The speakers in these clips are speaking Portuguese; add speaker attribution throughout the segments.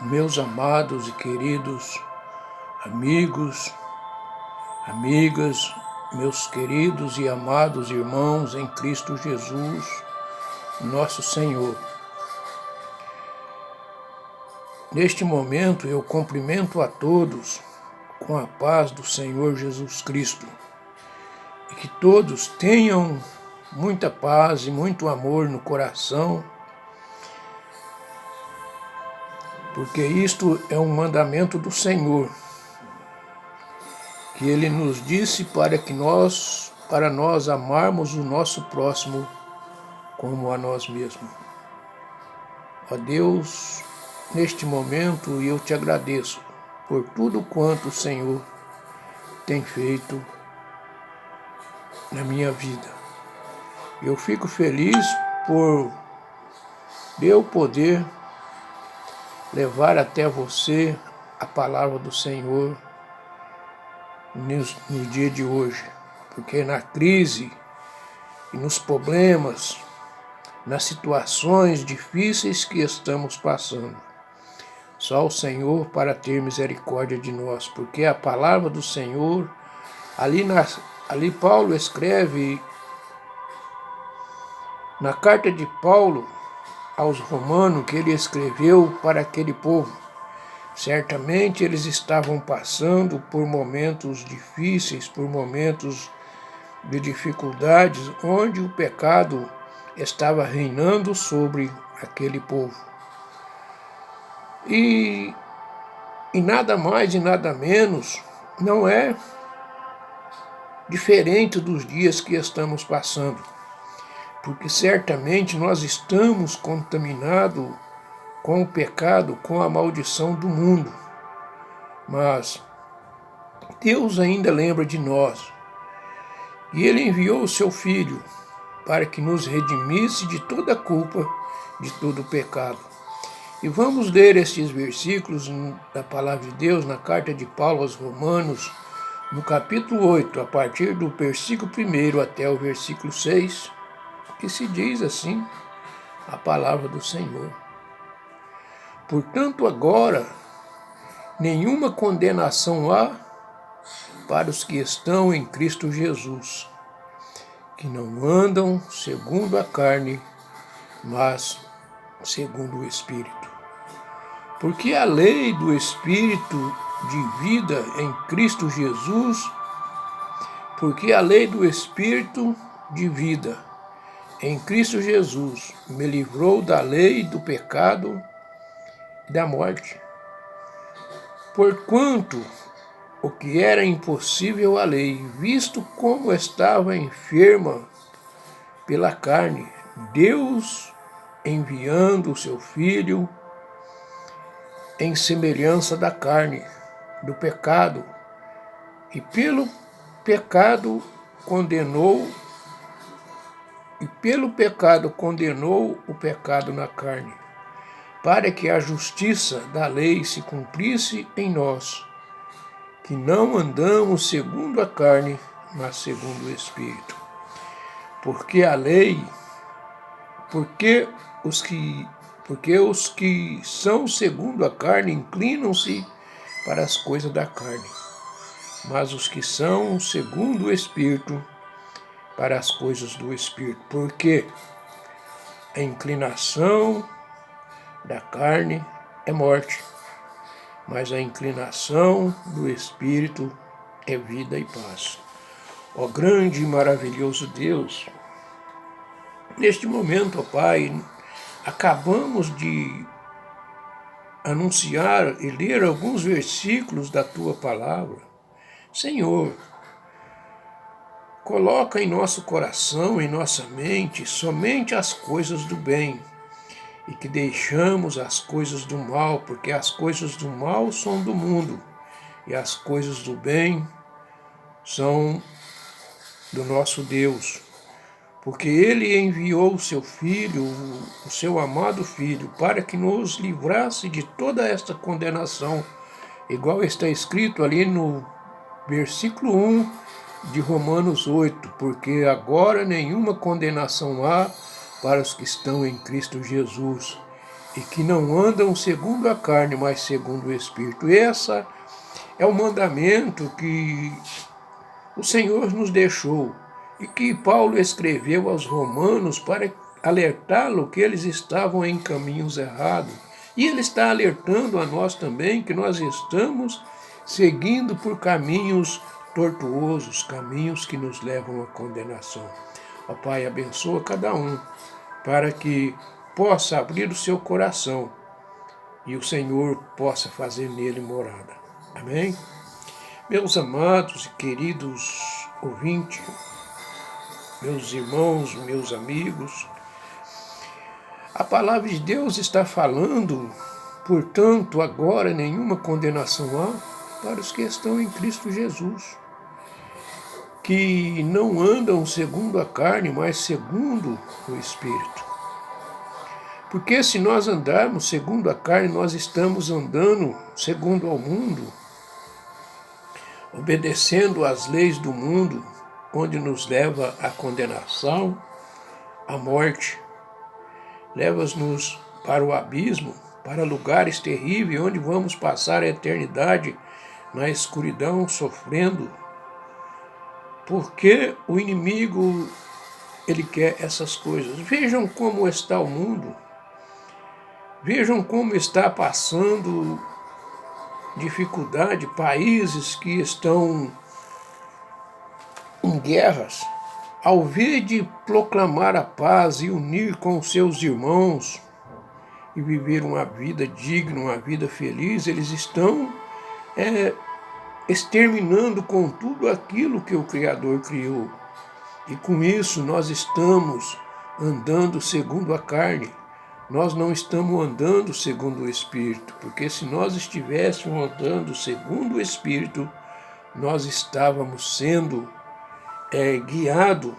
Speaker 1: Meus amados e queridos amigos, amigas, meus queridos e amados irmãos em Cristo Jesus, nosso Senhor. Neste momento eu cumprimento a todos com a paz do Senhor Jesus Cristo e que todos tenham muita paz e muito amor no coração, porque isto é um mandamento do Senhor, que Ele nos disse para nós amarmos o nosso próximo como a nós mesmos. Ó Deus, neste momento eu te agradeço por tudo quanto o Senhor tem feito na minha vida. Eu fico feliz por eu poder levar até você a palavra do Senhor no dia de hoje, porque na crise e nos problemas, nas situações difíceis que estamos passando, só o Senhor para ter misericórdia de nós, porque a palavra do Senhor, ali Paulo escreve, na carta de Paulo aos Romanos, que ele escreveu para aquele povo. Certamente eles estavam passando por momentos difíceis, por momentos de dificuldades, onde o pecado estava reinando sobre aquele povo. E nada mais e nada menos não é diferente dos dias que estamos passando, porque certamente nós estamos contaminados com o pecado, com a maldição do mundo. Mas Deus ainda lembra de nós. E Ele enviou o seu Filho para que nos redimisse de toda a culpa, de todo o pecado. E vamos ler estes versículos da Palavra de Deus na carta de Paulo aos Romanos, no capítulo 8, a partir do versículo 1 até o versículo 6, que se diz assim, a Palavra do Senhor. Portanto, agora, nenhuma condenação há para os que estão em Cristo Jesus, que não andam segundo a carne, mas segundo o Espírito. Porque a lei do Espírito de vida em Cristo Jesus, porque a lei do Espírito de vida em Cristo Jesus me livrou da lei do pecado e da morte. Porquanto o que era impossível à lei, visto como estava enferma pela carne, Deus, enviando o seu Filho em semelhança da carne, do pecado, e pelo pecado condenou o pecado na carne, para que a justiça da lei se cumprisse em nós, que não andamos segundo a carne, mas segundo o Espírito. Porque os que são segundo a carne inclinam-se para as coisas da carne, mas os que são segundo o Espírito, para as coisas do Espírito. Porque a inclinação da carne é morte, mas a inclinação do Espírito é vida e paz. Ó grande e maravilhoso Deus, neste momento, ó Pai, acabamos de anunciar e ler alguns versículos da Tua Palavra. Senhor, coloca em nosso coração, em nossa mente, somente as coisas do bem, e que deixamos as coisas do mal, porque as coisas do mal são do mundo, e as coisas do bem são do nosso Deus. Porque Ele enviou o seu Filho, o seu amado Filho, para que nos livrasse de toda esta condenação, igual está escrito ali no versículo 1 de Romanos 8, porque agora nenhuma condenação há para os que estão em Cristo Jesus e que não andam segundo a carne, mas segundo o Espírito. Esse é o mandamento que o Senhor nos deixou e que Paulo escreveu aos romanos para alertá-lo que eles estavam em caminhos errados. E ele está alertando a nós também que nós estamos seguindo por caminhos tortuosos, caminhos que nos levam à condenação. Ó Pai, abençoa cada um para que possa abrir o seu coração e o Senhor possa fazer nele morada. Amém? Meus amados e queridos ouvintes, meus irmãos, meus amigos, a palavra de Deus está falando, portanto, agora nenhuma condenação há para os que estão em Cristo Jesus, que não andam segundo a carne, mas segundo o Espírito. Porque se nós andarmos segundo a carne, nós estamos andando segundo ao mundo, obedecendo às leis do mundo, onde nos leva à condenação, à morte. Leva-nos para o abismo, para lugares terríveis, onde vamos passar a eternidade na escuridão, sofrendo. Porque o inimigo, ele quer essas coisas. Vejam como está o mundo. Vejam como está passando dificuldade, países que estão em guerras. Ao invés de proclamar a paz e unir com os seus irmãos e viver uma vida digna, uma vida feliz, eles estão exterminando com tudo aquilo que o Criador criou. E com isso nós estamos andando segundo a carne. Nós não estamos andando segundo o Espírito, porque se nós estivéssemos andando segundo o Espírito, nós estávamos sendo guiados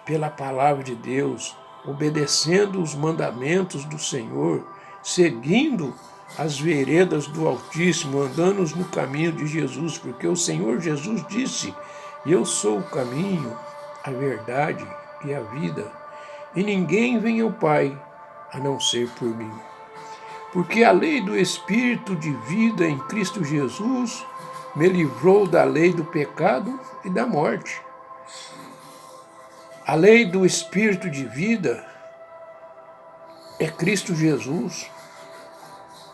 Speaker 1: pela palavra de Deus, obedecendo os mandamentos do Senhor, seguindo as veredas do Altíssimo, andando no caminho de Jesus, porque o Senhor Jesus disse: eu sou o caminho, a verdade e a vida, e ninguém vem ao Pai a não ser por mim. Porque a lei do Espírito de vida em Cristo Jesus me livrou da lei do pecado e da morte. A lei do Espírito de vida é Cristo Jesus,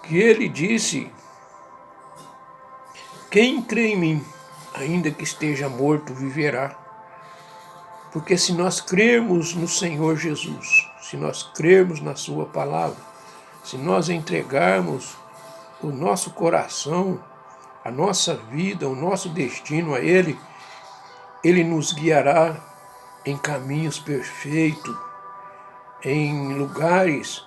Speaker 1: que ele disse: quem crê em mim, ainda que esteja morto, viverá. Porque se nós crermos no Senhor Jesus, se nós crermos na sua palavra, se nós entregarmos o nosso coração, a nossa vida, o nosso destino a Ele, Ele nos guiará em caminhos perfeitos, em lugares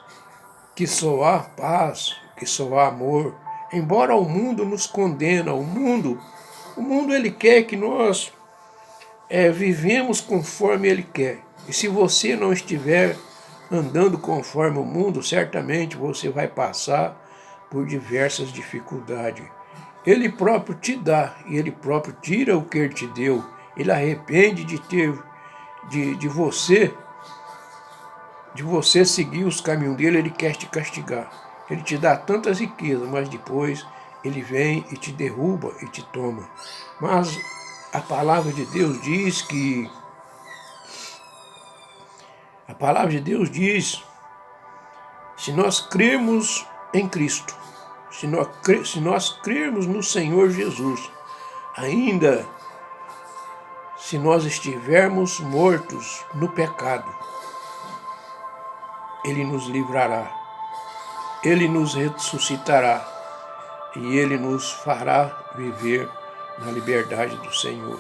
Speaker 1: que só há paz, que só há amor. Embora o mundo nos condena, o mundo ele quer que nós vivemos conforme ele quer. E se você não estiver andando conforme o mundo, certamente você vai passar por diversas dificuldades. Ele próprio te dá e ele próprio tira o que ele te deu. Ele arrepende de você seguir os caminhos dele, ele quer te castigar. Ele te dá tantas riquezas, mas depois ele vem e te derruba e te toma. Mas a palavra de Deus diz que se nós crermos em Cristo, se nós crermos no Senhor Jesus, ainda se nós estivermos mortos no pecado, Ele nos livrará, Ele nos ressuscitará e Ele nos fará viver na liberdade do Senhor.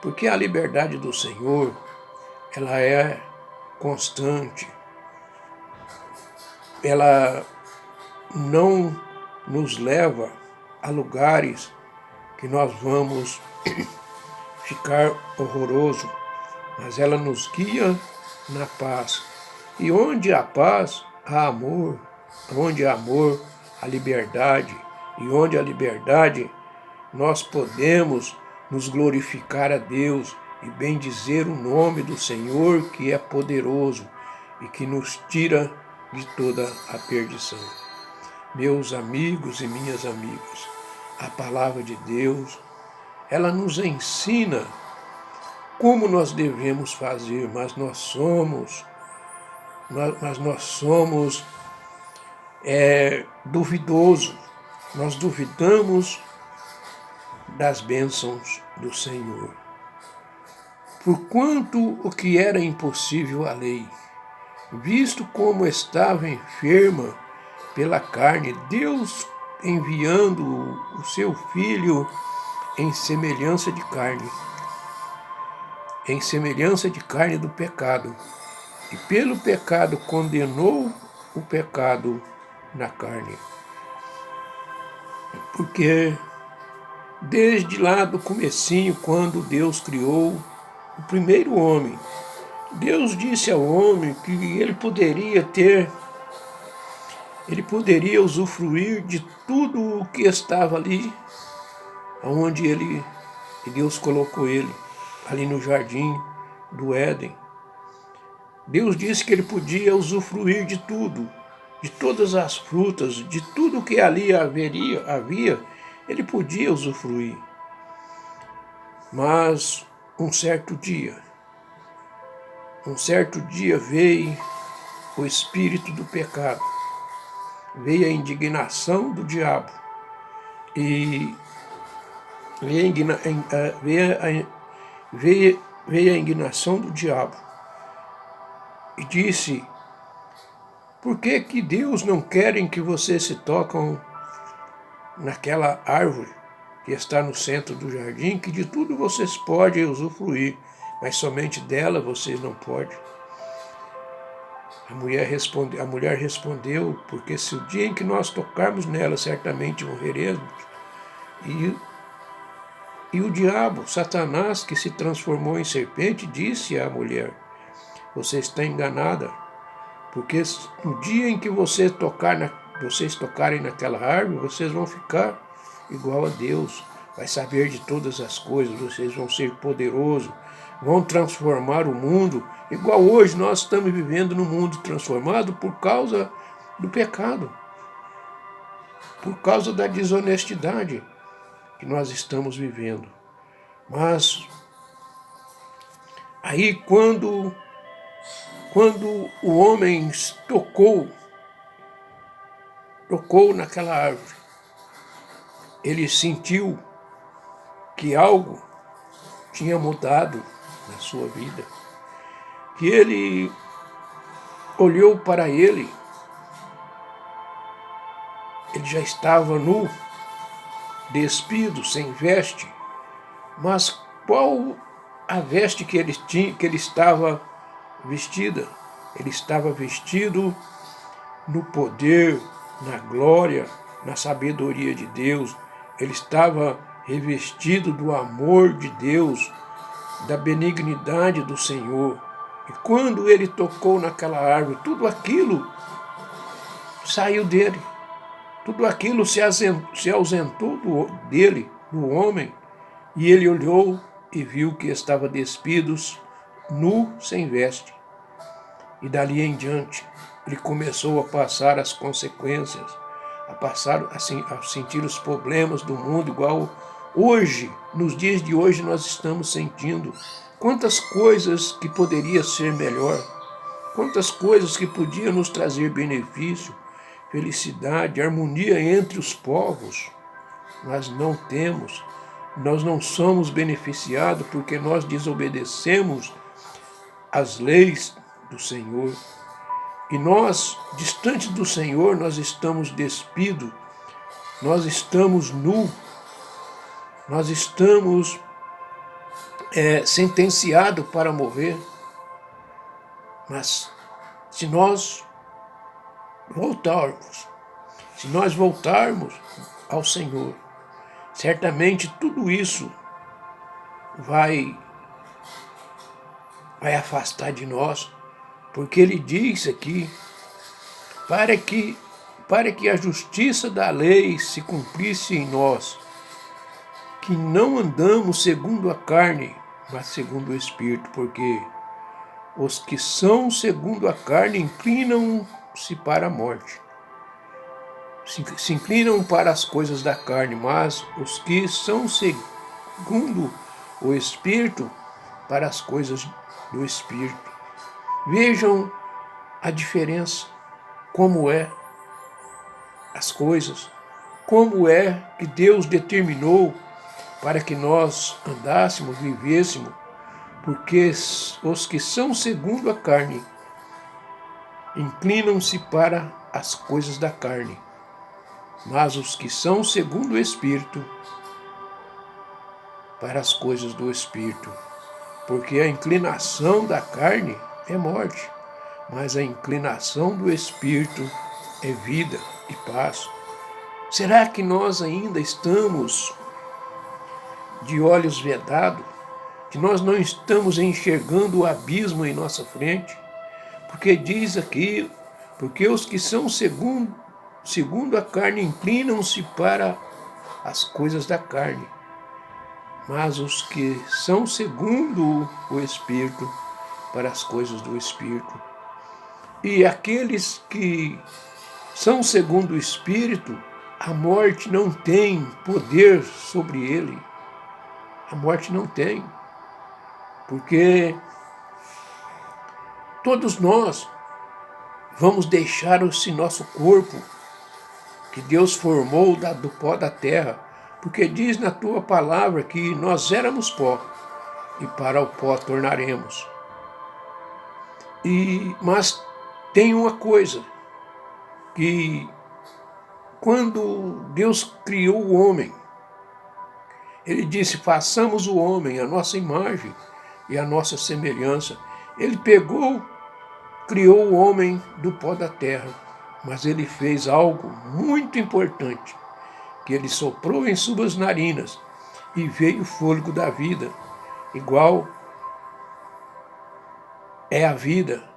Speaker 1: Porque a liberdade do Senhor, ela é constante, ela não nos leva a lugares que nós vamos ficar horroroso, mas ela nos guia na paz. E onde há paz, há amor. Onde há amor, há liberdade. E onde há liberdade, nós podemos nos glorificar a Deus e bendizer o nome do Senhor, que é poderoso. e que nos tira de toda a perdição. Meus amigos e minhas amigas, a palavra de Deus, ela nos ensina como nós devemos fazer, mas nós somos duvidosos, nós duvidamos das bênçãos do Senhor. Porquanto o que era impossível à lei, visto como estava enferma pela carne, Deus enviando o seu Filho em semelhança de carne do pecado, e pelo pecado condenou o pecado na carne. Porque desde lá do comecinho, quando Deus criou o primeiro homem, Deus disse ao homem que ele poderia usufruir de tudo o que estava ali, onde Deus colocou ele, ali no jardim do Éden. Deus disse que ele podia usufruir de tudo, de todas as frutas, de tudo que ali havia, ele podia usufruir. Mas um certo dia veio o espírito do pecado, veio a indignação do diabo, e veio a indignação do diabo, e disse: por que que Deus não quer que vocês se tocam naquela árvore que está no centro do jardim, que de tudo vocês podem usufruir, mas somente dela vocês não podem? A mulher respondeu: porque se o dia em que nós tocarmos nela, certamente morreremos. E o diabo, Satanás, que se transformou em serpente, disse à mulher: você está enganada, porque no dia em que vocês tocarem naquela árvore, vocês vão ficar igual a Deus, vai saber de todas as coisas, vocês vão ser poderosos, vão transformar o mundo, igual hoje nós estamos vivendo num mundo transformado por causa do pecado, por causa da desonestidade que nós estamos vivendo. Mas aí quando o homem tocou naquela árvore, ele sentiu que algo tinha mudado na sua vida, que ele olhou para ele já estava nu, despido, sem veste, mas qual a veste que ele estava vestida? Ele estava vestido no poder, na glória, na sabedoria de Deus. Ele estava revestido do amor de Deus, da benignidade do Senhor. E quando ele tocou naquela árvore, tudo aquilo saiu dele. Tudo aquilo se ausentou do homem, e ele olhou e viu que estava despido, nu, sem veste. E dali em diante, ele começou a passar as consequências, a sentir os problemas do mundo, igual hoje, nos dias de hoje, nós estamos sentindo. Quantas coisas que poderia ser melhor, quantas coisas que podiam nos trazer benefício, felicidade, harmonia entre os povos, nós não temos. Nós não somos beneficiados porque nós desobedecemos as leis do Senhor. E nós, distante do Senhor, nós estamos despidos, nós estamos nus, nós estamos sentenciados para morrer. Mas se nós voltarmos ao Senhor, certamente tudo isso vai afastar de nós, porque ele diz aqui, para que a justiça da lei se cumprisse em nós, que não andamos segundo a carne, mas segundo o Espírito, porque os que são segundo a carne inclinam-se para a morte. Se inclinam para as coisas da carne, mas os que são segundo o Espírito, para as coisas do Espírito. Vejam a diferença, como é as coisas, como é que Deus determinou para que nós andássemos, vivêssemos, porque os que são segundo a carne inclinam-se para as coisas da carne, mas os que são segundo o Espírito, para as coisas do Espírito. Porque a inclinação da carne é morte, mas a inclinação do Espírito é vida e paz. Será que nós ainda estamos de olhos vedados? Que nós não estamos enxergando o abismo em nossa frente? Porque diz aqui, porque os que são segundo a carne inclinam-se para as coisas da carne, mas os que são segundo o Espírito, para as coisas do Espírito. E aqueles que são segundo o Espírito, a morte não tem poder sobre ele. A morte não tem. Porque todos nós vamos deixar esse nosso corpo que Deus formou do pó da terra, porque diz na tua palavra que nós éramos pó e para o pó tornaremos. Mas tem uma coisa, que quando Deus criou o homem, ele disse, façamos o homem a nossa imagem e a nossa semelhança. Ele pegou, criou o homem do pó da terra, mas ele fez algo muito importante, que ele soprou em suas narinas e veio o fôlego da vida, igual é a vida.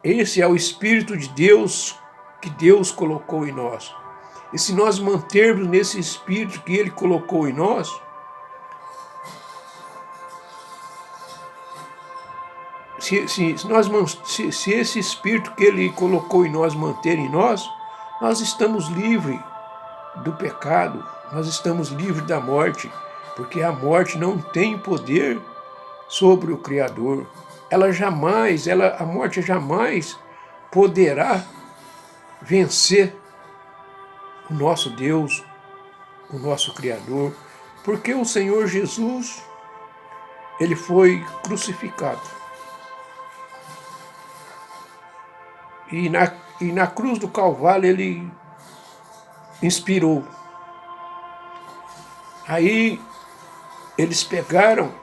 Speaker 1: Esse é o Espírito de Deus que Deus colocou em nós. E se nós mantermos nesse Espírito que Ele colocou em nós, se esse Espírito que Ele colocou em nós manter em nós, nós estamos livres do pecado, nós estamos livres da morte, porque a morte não tem poder sobre o Criador. A morte jamais poderá vencer o nosso Deus, o nosso Criador, porque o Senhor Jesus, ele foi crucificado. E na cruz do Calvário ele inspirou. Aí eles pegaram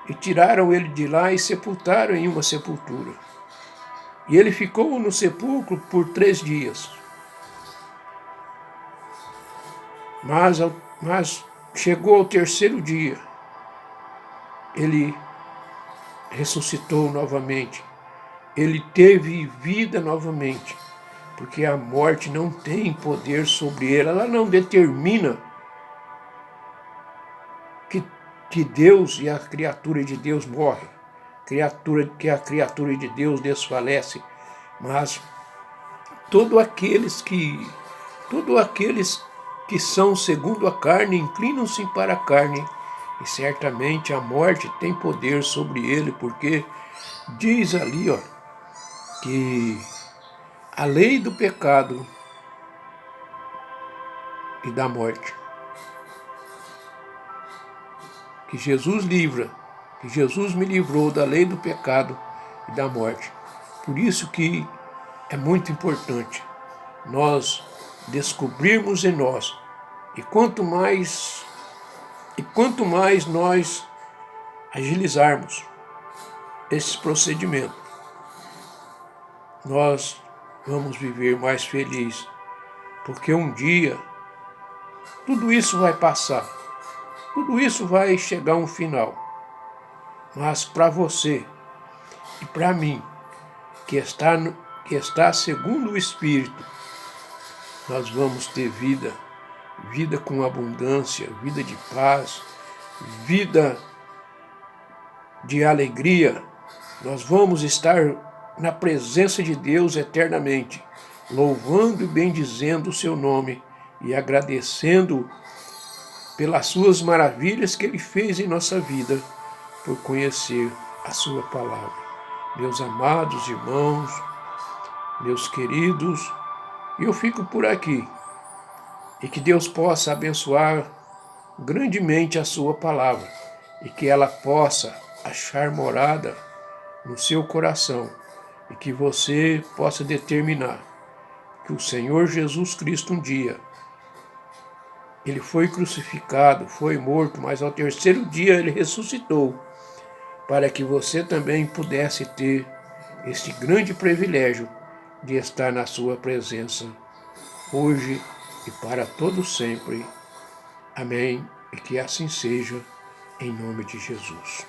Speaker 1: e tiraram ele de lá e sepultaram em uma sepultura. E ele ficou no sepulcro por 3 dias. Mas chegou ao 3º dia, ele ressuscitou novamente. Ele teve vida novamente, porque a morte não tem poder sobre ele. Ela não determina que Deus e a criatura de Deus morrem, que a criatura de Deus desfalece, mas todos aqueles que são segundo a carne inclinam-se para a carne, e certamente a morte tem poder sobre ele, porque diz ali, que a lei do pecado e da morte, que Jesus me livrou da lei do pecado e da morte. Por isso que é muito importante nós descobrirmos em nós, e quanto mais nós agilizarmos esse procedimento, nós vamos viver mais felizes, porque um dia tudo isso vai passar. Tudo isso vai chegar a um final. Mas para você e para mim, que está segundo o Espírito, nós vamos ter vida com abundância, vida de paz, vida de alegria, Nós vamos estar na presença de Deus eternamente, louvando e bendizendo o seu nome e agradecendo pelas suas maravilhas que Ele fez em nossa vida, por conhecer a sua palavra. Meus amados irmãos, meus queridos, eu fico por aqui. E que Deus possa abençoar grandemente a sua palavra e que ela possa achar morada no seu coração e que você possa determinar que o Senhor Jesus Cristo um dia, Ele foi crucificado, foi morto, mas ao terceiro dia Ele ressuscitou, para que você também pudesse ter este grande privilégio de estar na sua presença, hoje e para todo sempre. Amém, e que assim seja, em nome de Jesus.